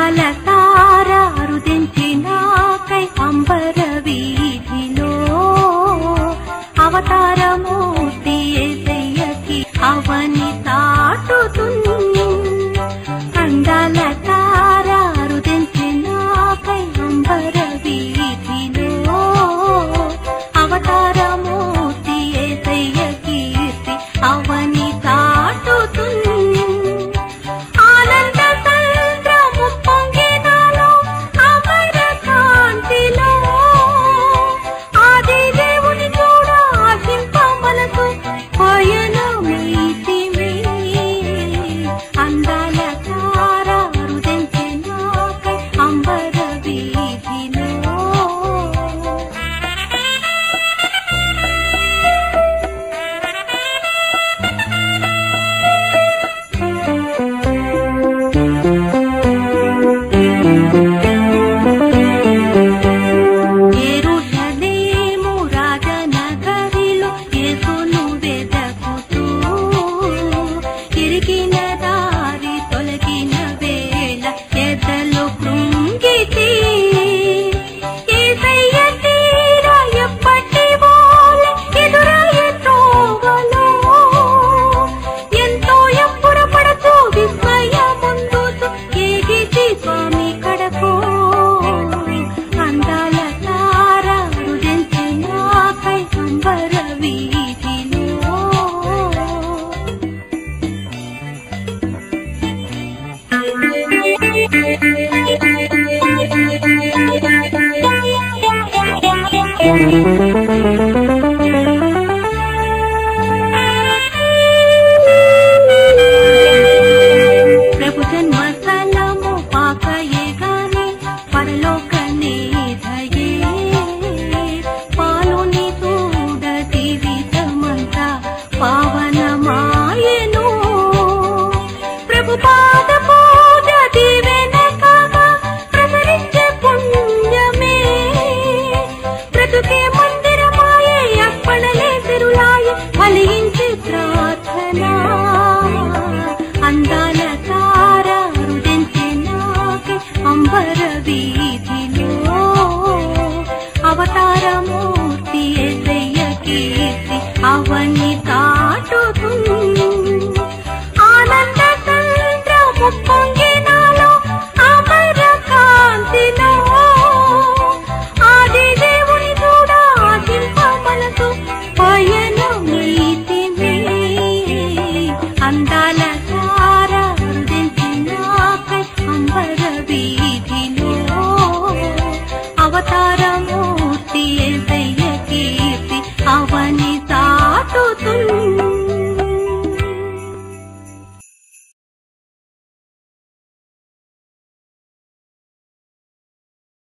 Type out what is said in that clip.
అందాల తార రుదించినాకై అంబర వీధిలో అవతారమూర్తి యేసయ్యకి అవని తాటుతుంది. అందాల తార రుదించినాకై అంబర వీధిలో అవతారమూర్తి యేసయ్యకి అవని తాటుతుంది. ప్రభు జన్మస్థలము పాకయే గాని పరలోకనే ధయే పాలుని చూడ జీవితమంతా పావనమాయెను. ప్రభు పాద పూజ దీవెన కాగా ప్రసరించే పుణ్యమే బ్రతుకే మందిరమాయే అర్పణలే తిరులాయే ఫలించే ప్రార్థన. అందాల తార రుదించినాకై అంబర వీధిలో అవతారమూర్తి యేసయ్యకి అవని తా